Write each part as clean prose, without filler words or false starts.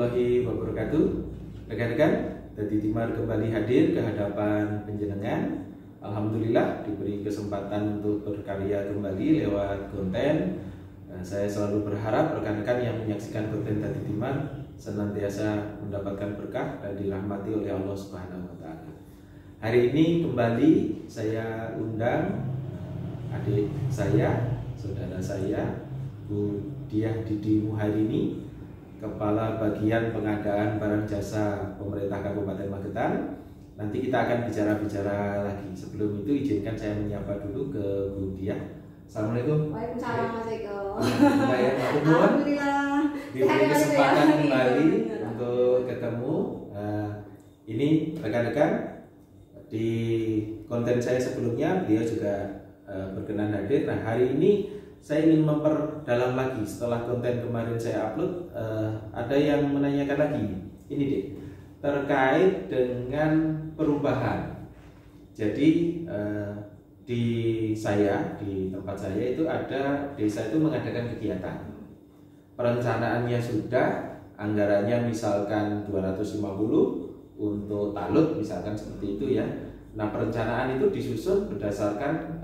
warahmatullahi wabarakatuh. Rekan-rekan, Dadi Timar kembali hadir ke hadapan panjenengan. Alhamdulillah diberi kesempatan untuk berkarya kembali lewat konten. Saya selalu berharap rekan-rekan yang menyaksikan konten Dadi Timar senantiasa mendapatkan berkah dan dirahmati oleh Allah Subhanahu wa taala. Hari ini kembali saya undang adik saya, saudara saya, Bu Diah Didi Muharini, Kepala Bagian Pengadaan Barang Jasa Pemerintah Kabupaten Magetan. Nanti kita akan bicara-bicara lagi. Sebelum itu izinkan saya menyapa dulu ke Bu Diah. Assalamualaikum. Waalaikumsalam Mas Eko. Alhamdulillah. Diberi kesempatan kembali untuk ketemu. Ini rekan-rekan, di konten saya sebelumnya beliau juga berkenan hadir. Nah, hari ini saya ingin memperdalam lagi setelah konten kemarin saya upload. Ada yang menanyakan lagi, ini deh, terkait dengan perubahan. Jadi di tempat saya itu ada desa itu mengadakan kegiatan. Perencanaannya sudah, anggarannya misalkan 250 untuk talut misalkan seperti itu ya. Nah, perencanaan itu disusun berdasarkan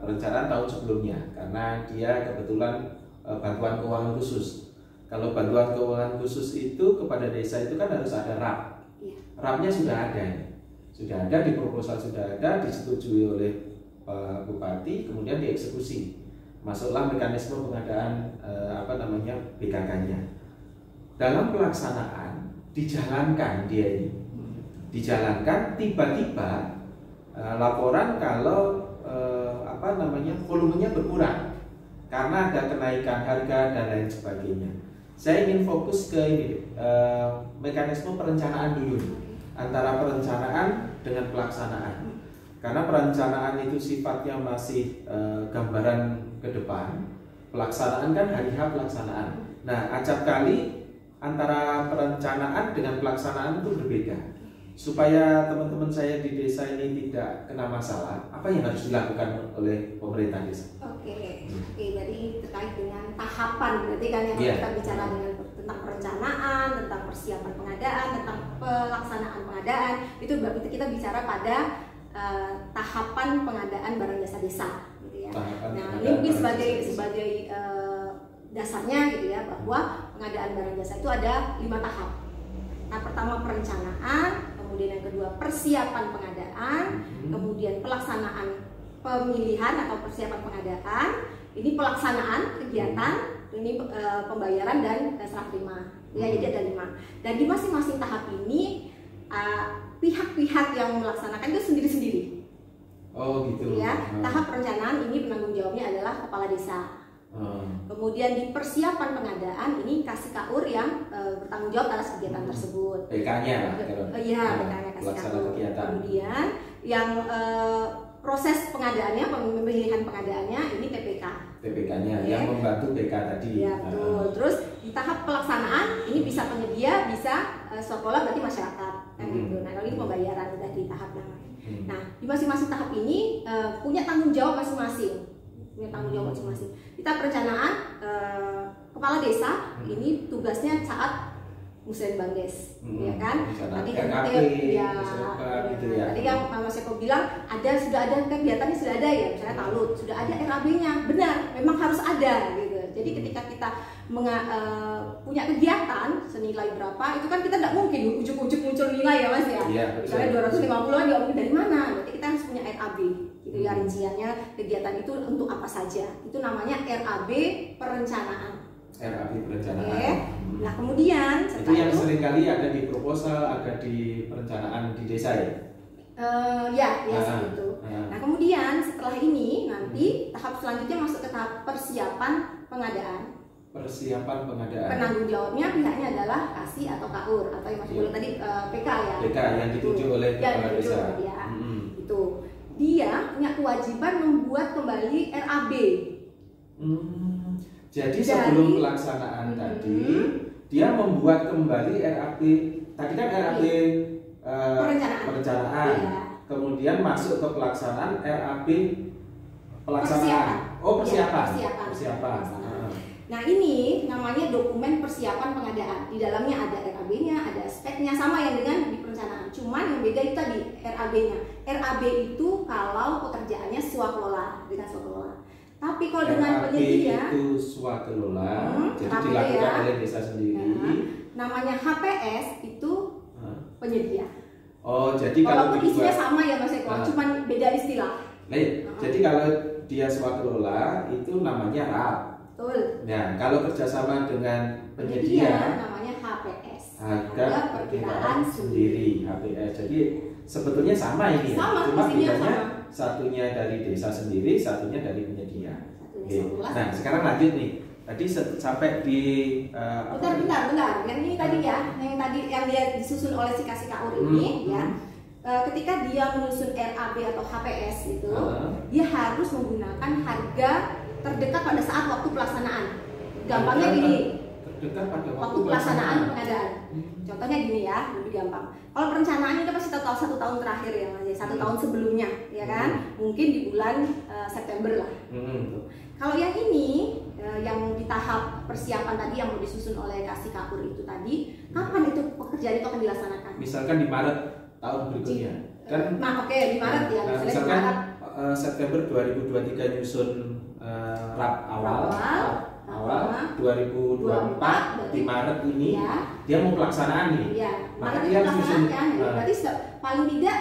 perencanaan tahun sebelumnya, karena dia kebetulan bantuan keuangan khusus. Kalau bantuan keuangan khusus itu kepada desa itu kan harus ada RAP. RAP-nya sudah ada di proposal, sudah ada, disetujui oleh Pak Bupati, kemudian dieksekusi. Masuklah mekanisme pengadaan BKK-nya. Dalam pelaksanaan dijalankan dia ini. Dijalankan, tiba-tiba laporan kalau volumenya berkurang karena ada kenaikan harga dan lain sebagainya. Saya ingin fokus ke ini, mekanisme perencanaan dulu, antara perencanaan dengan pelaksanaan. Karena perencanaan itu sifatnya masih gambaran ke depan, pelaksanaan kan hari H pelaksanaan. Nah, acap kali antara perencanaan dengan pelaksanaan itu berbeda. Supaya teman-teman saya di desa ini tidak kena masalah, apa yang harus dilakukan oleh pemerintah desa? Oke, jadi terkait dengan tahapan, berarti kan yang kita bicara tentang perencanaan, tentang persiapan pengadaan, tentang pelaksanaan pengadaan, itu berarti kita bicara pada tahapan pengadaan barang jasa desa, gitu ya. Nah, ini mungkin sebagai dasarnya gitu ya, bahwa pengadaan barang jasa itu ada 5 tahap. Nah, pertama perencanaan, kemudian yang kedua persiapan pengadaan, kemudian pelaksanaan pemilihan atau persiapan pengadaan, ini pelaksanaan kegiatan, ini pembayaran dan serah terima. Ya, jadi ada 5. Dan di masing-masing tahap ini pihak-pihak yang melaksanakan itu sendiri-sendiri. Oh gitu. Ya, tahap perencanaan ini penanggung jawabnya adalah kepala desa. Kemudian di persiapan pengadaan ini kasih KUR yang bertanggung jawab atas kegiatan tersebut. PK-nya, iya, PK-nya kasih KUR. Kemudian yang proses pengadaannya, pemilihan pengadaannya ini TPK. TPK-nya yang membantu PK tadi. Ya, betul. Terus di tahap pelaksanaan ini bisa penyedia, bisa sekolah, berarti masyarakat, kan gitu. Nah, kalau ini pembayaran udah di tahap namanya. Nah, di masing-masing tahap ini punya tanggung jawab masing-masing. Kita perencanaan, kepala desa ini tugasnya saat Musren Bandes, ya kan? Tadi tadi yang Mas Eko bilang sudah ada kegiatannya, sudah ada ya, misalnya talut, sudah ada RAB-nya, benar, memang harus ada gitu. Jadi ketika kita punya kegiatan senilai berapa, itu kan kita tidak mungkin ujuk-ujuk muncul nilai ya Mas ya. Misalnya 250 nggak mungkin dari mana? Berarti kita harus punya RAB. Gitu ya, rinciannya kegiatan itu untuk apa saja. Itu namanya RAB perencanaan. RAB perencanaan. Oke. Nah, kemudian itu yang seringkali ada di proposal, ada di perencanaan di desa ya. Seperti itu. Nah, kemudian setelah ini nanti tahap selanjutnya masuk ke tahap persiapan pengadaan. Persiapan pengadaan. Penanggung jawabnya pihaknya adalah kasih atau KUR atau yang masuk dulu tadi PK ya. PK yang ditunjuk oleh kepala desa. Ya. Itu. Dia punya kewajiban membuat kembali RAB. Jadi sebelum pelaksanaan tadi, dia membuat kembali RAB. Tadi kan RAB perencanaan. Iya. Kemudian masuk ke pelaksanaan RAB pelaksanaan. Persiapan. Nah, ini namanya dokumen persiapan pengadaan. Di dalamnya ada RAB RAB-nya, ada speknya sama yang dengan di perencanaan. Cuman yang beda itu tadi RAB-nya. RAB itu kalau pekerjaannya swakelola dengan swakelola. Tapi kalau dengan penyedia itu swakelola, jadi dilakukan oleh desa sendiri. Namanya HPS itu penyedia. Oh, jadi walaupun isinya sama ya Mas Eko, cuman beda istilah. Nah, jadi kalau dia swakelola itu namanya RAB. Betul. Nah, kalau kerjasama dengan penyedia namanya HPS. Harga perkiraan sendiri, HPS. Jadi sebetulnya sama ini ya. Cuma bedanya satunya dari desa sendiri, satunya dari penyedia. Nah, sekarang lanjut nih. Tadi sampai di bentar. Yang ini tadi ya, yang dia disusun oleh si KAUR ini ya. Ketika dia menyusun RAB atau HPS itu, dia harus menggunakan harga terdekat pada saat waktu pelaksanaan. Gampangnya gini, terdekat pada waktu pelaksanaan pengadaan. Contohnya gini ya, lebih gampang. Kalau perencanaan itu pasti satu tahun terakhir ya Mas, 1 tahun sebelumnya, ya kan? Mungkin di bulan September lah. Kalau yang ini, yang di tahap persiapan tadi yang mau disusun oleh KAUR itu tadi, kapan itu pekerjaan itu akan dilaksanakan? Misalkan di Maret tahun berikutnya. Kan? Nah, oke, di Maret ya. Misalkan September 2023 nyusun RAB awal 2024 di Maret ini dia mau pelaksanaan nih. Iya. Maka dia nyusun. Berarti paling tidak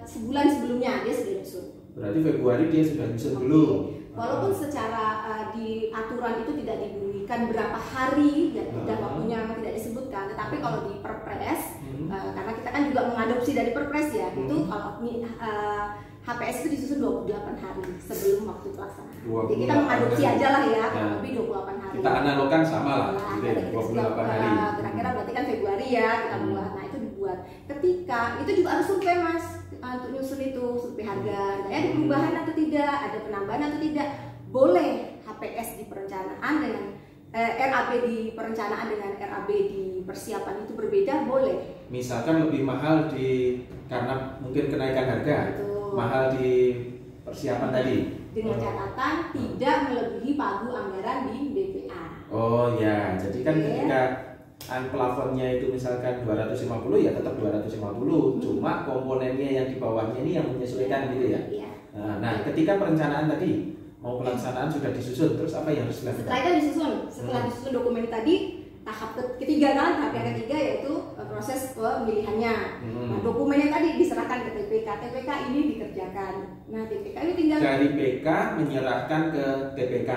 sebulan sebelumnya dia sudah nyusun. Berarti Februari dia sudah nyusun dulu. Walaupun secara di aturan itu tidak diberikan berapa hari dan waktunya tidak disebutkan, tetapi kalau di Perpres, karena kita kan juga mengadopsi dari Perpres ya, itu kalau HPS itu disusun 28 hari sebelum waktu pelaksanaan. Jadi kita mengadopsi aja lah ya, lebih 28 hari. Kita analogkan sama lah, 28 hari. Kira-kira berarti kan Februari ya kita buat. Nah itu dibuat. Ketika itu juga harus survei Mas, untuk nyusun itu survei harga. Nah, ada perubahan atau tidak, ada penambahan atau tidak. Boleh HPS di perencanaan dengan RAB di perencanaan dengan RAB di persiapan itu berbeda, boleh. Misalkan lebih mahal karena mungkin kenaikan harga. Betul. Mahal di persiapan tadi dengan catatan tidak melebihi pagu anggaran di BPA. Oh ya, jadi kan ketika plafonnya itu misalkan 250 ya tetap 250, cuma komponennya yang di bawahnya ini yang menyesuaikan gitu ya. Nah, ketika perencanaan tadi mau pelaksanaan sudah disusun, terus apa yang harus dilakukan? Setelah disusun dokumen tadi, tahap ketiga kan, tahap ketiga yaitu proses pemilihannya. Nah, dokumennya tadi diserahkan ke TPK. TPK ini dikerjakan. Nah, TPK ini tinggal dari PK menyerahkan ke TPK.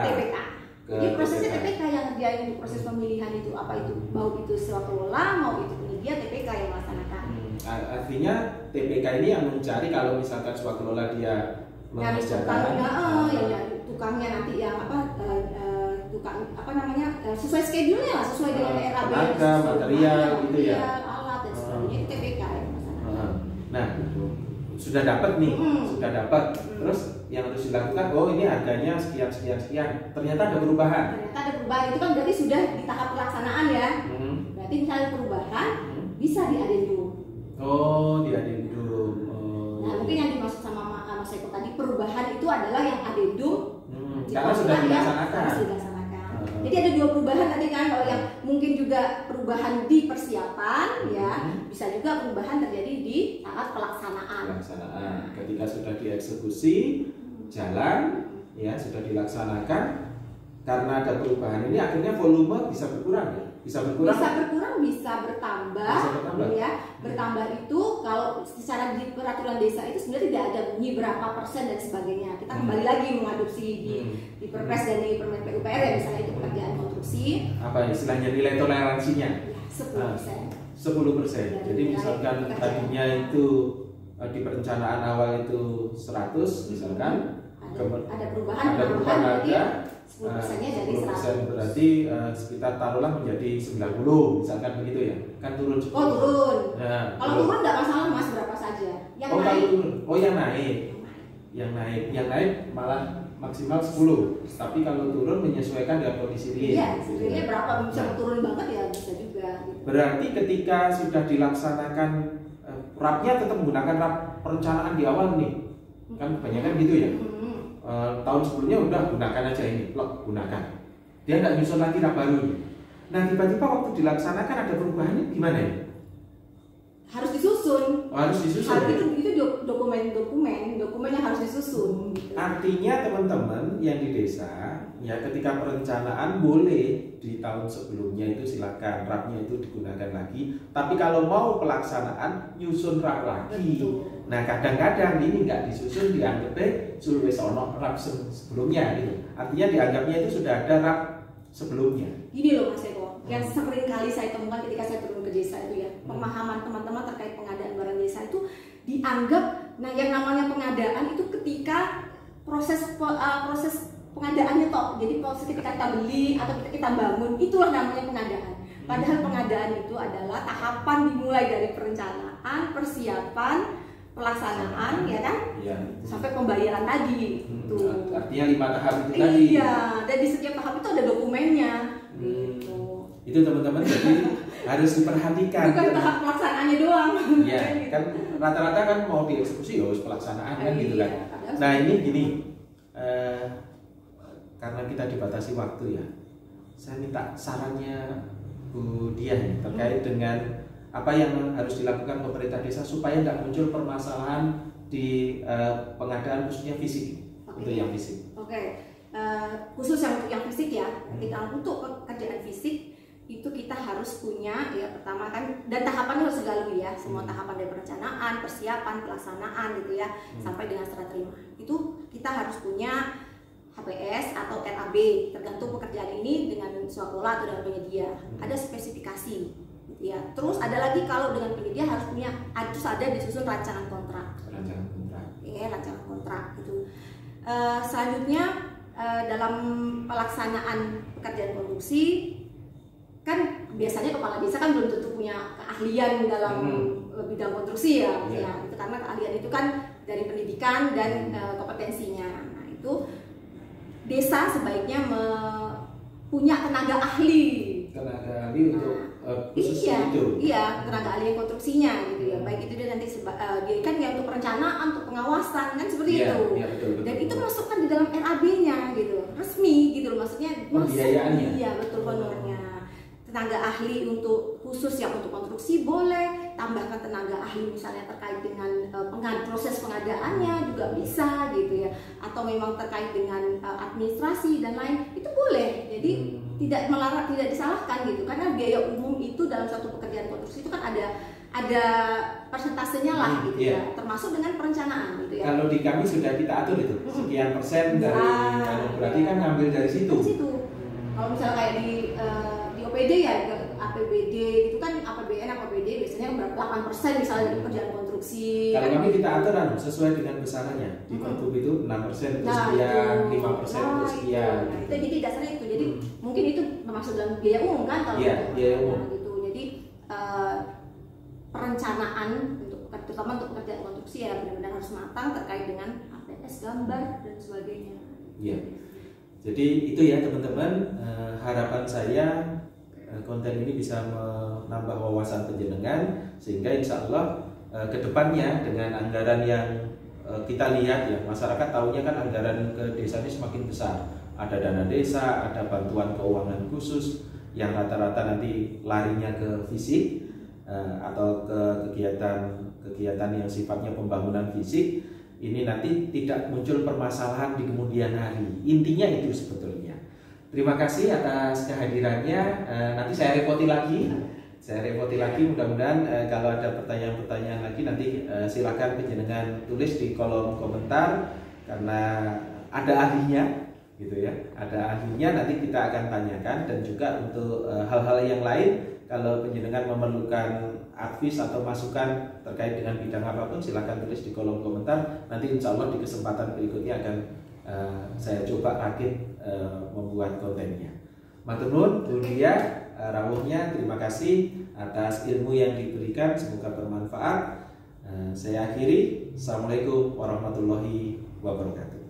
Jadi prosesnya TPK yang ngerjain proses pemilihan itu, apa itu, mau itu swakelola, mau itu penyedia, TPK yang melaksanakan. Artinya TPK ini yang mencari kalau misalkan swakelola dia mengerjakan, tukangnya nanti yang sesuai schedule-nya lah, sesuai dengan RAB, tenaga, material gitu ya, alat dan sebagainya, itu TPK yang melaksanakan. Nah, sudah dapat nih, terus yang harus dilakukan, ini harganya sekian. Ternyata ada perubahan. Itu kan berarti sudah di tahap pelaksanaan ya. Berarti misalnya perubahan bisa diadendum. Oh, diadendum. Nah, mungkin yang dimaksud sama Mas Eko tadi, perubahan itu adalah yang adendum. Karena sudah dilaksanakan. Jadi ada 2 perubahan tadi kan, kalau yang mungkin juga perubahan di persiapan ya, bisa juga perubahan terjadi di saat pelaksanaan. Ketika sudah dieksekusi, jalan ya, sudah dilaksanakan, karena ada perubahan ini akhirnya volume bisa berkurang ya. Bisa berkurang, bisa bertambah. Ya. Bertambah itu kalau secara di peraturan desa itu sebenarnya tidak ada bunyi berapa persen dan sebagainya. Kita kembali lagi mengadopsi di Perpres dan di Permen PUPR ya, misalnya itu pekerjaan konstruksi. Apa istilahnya nilai toleransinya? 10%. Jadi misalkan tadinya itu di perencanaan awal itu 100 misalkan, ada perubahan harga. 10%-nya jadi 100. Berarti sekitar taruhlah menjadi 90 misalkan begitu ya, kan turun. Turun. Nah, kalau turun nggak masalah Mas, berapa saja. Yang naik malah maksimal 10. Tapi kalau turun menyesuaikan dengan kondisi real. Iya, realnya berapa, bisa turun banget ya bisa juga. Berarti ketika sudah dilaksanakan RAB-nya tetap menggunakan RAB perencanaan di awal nih. Kan kebanyakan gitu ya. Tahun sebelumnya udah gunakan aja ini, gunakan. Dia nggak nyusun lagi RAB baru nih. Nah tiba-tiba waktu dilaksanakan ada perubahannya gimana ya? Harus disusun. Harus disusun. Itu dokumennya harus disusun. Gitu. Artinya teman-teman yang di desa ya ketika perencanaan boleh di tahun sebelumnya itu silakan rapnya itu digunakan lagi. Tapi kalau mau pelaksanaan nyusun rap lagi. Betul. Nah kadang-kadang ini nggak disusun dianggapnya sulwes ono rap sebelumnya gitu. Artinya dianggapnya itu sudah ada rap sebelumnya. Gini loh Mas Eko, yang sering kali saya temukan ketika saya turun ke desa itu ya, pemahaman teman-teman terkait pengadaan barang desa itu dianggap, nah yang namanya pengadaan itu ketika proses pengadaannya toh, jadi proses ketika kita beli atau kita bangun, itulah namanya pengadaan. Padahal pengadaan itu adalah tahapan dimulai dari perencanaan, persiapan, pelaksanaan, ya kan, ya. Sampai pembayaran tadi. Artinya 5 tahap itu tadi. Iya, dan di setiap tahap itu ada dokumennya. Gitu. Itu teman-teman jadi harus diperhatikan. Bukan tahap pelaksanaannya doang. Iya, kan rata-rata kan mau dieksekusi ya pelaksanaan kan gitu kan. Nah ini gini, karena kita dibatasi waktu ya, saya minta sarannya Bu Dian terkait dengan apa yang harus dilakukan pemerintah desa supaya nggak muncul permasalahan di pengadaan khususnya fisik. Untuk yang fisik. Khusus yang fisik ya. Kita untuk pekerjaan fisik itu kita harus punya ya pertama kan, dan tahapannya harus segala ya, semua tahapan dari perencanaan, persiapan, pelaksanaan gitu ya, sampai dengan serah terima. Itu kita harus punya HPS atau RAB tergantung pekerjaan ini dengan swakelola atau dengan penyedia. Ada spesifikasi. Ya, terus ada lagi kalau dengan penyedia harus ada disusun rancangan kontrak. Rancangan kontrak gitu. Selanjutnya dalam pelaksanaan pekerjaan konstruksi kan biasanya kepala desa kan belum tentu punya keahlian dalam bidang konstruksi ya, itu karena keahlian itu kan dari pendidikan dan kompetensinya. Nah itu desa sebaiknya punya tenaga ahli untuk khusus itu. Iya, tenaga ahli konstruksinya gitu ya. Baik itu dia nanti dia kan ya untuk perencanaan, untuk pengawasan kan seperti itu. Iya, betul. Dan itu masukkan di dalam RAB-nya gitu. Resmi gitu loh maksudnya. Pembiayaannya. Iya, betul honornya. Tenaga ahli untuk khusus yang untuk konstruksi boleh, tambahkan tenaga ahli misalnya terkait dengan proses pengadaannya juga bisa gitu ya, atau memang terkait dengan administrasi dan lain itu boleh. Jadi tidak melarang, tidak disalahkan gitu, karena biaya umum itu dalam suatu pekerjaan konstruksi itu kan ada persentasenya lah gitu ya, termasuk dengan perencanaan gitu ya. Kalau di kami sudah kita atur itu sekian persen dari berarti kan ngambil dari situ. Kalau misalnya kayak di OPD ya, APBD itu kan APBN, APBD biasanya berapa 8% misalnya dari pekerjaan konstruksi. Kalau kami kita atur sesuai dengan besarannya. Di Kontup itu 6% untuk sekian, 5% untuk sekian. Itu jadi dasarnya itu. Jadi mungkin itu termasuk dalam biaya umum kan kalau biaya umum. Gitu. Jadi perencanaan terutama untuk pekerjaan konstruksi ya benar-benar harus matang terkait dengan APS, gambar dan sebagainya. Iya. Jadi itu ya teman-teman, harapan saya konten ini bisa menambah wawasan penjenengan sehingga insya Allah kedepannya dengan anggaran yang kita lihat ya, masyarakat tahunya kan anggaran ke desa ini semakin besar, ada dana desa, ada bantuan keuangan khusus yang rata-rata nanti larinya ke fisik atau ke kegiatan yang sifatnya pembangunan fisik. Ini nanti tidak muncul permasalahan di kemudian hari, intinya itu sebetulnya. Terima kasih atas kehadirannya. Nanti saya repoti lagi. Mudah-mudahan kalau ada pertanyaan-pertanyaan lagi nanti silakan penjenengan tulis di kolom komentar karena ada ahlinya, gitu ya. Ada ahlinya nanti kita akan tanyakan, dan juga untuk hal-hal yang lain kalau penjenengan memerlukan advice atau masukan terkait dengan bidang apapun silakan tulis di kolom komentar. Nanti insya Allah di kesempatan berikutnya akan saya coba rakit membuat kontennya. Matur nuwun Bu Dia rawuhnya, terima kasih atas ilmu yang diberikan, semoga bermanfaat. Saya akhiri. Assalamualaikum warahmatullahi wabarakatuh.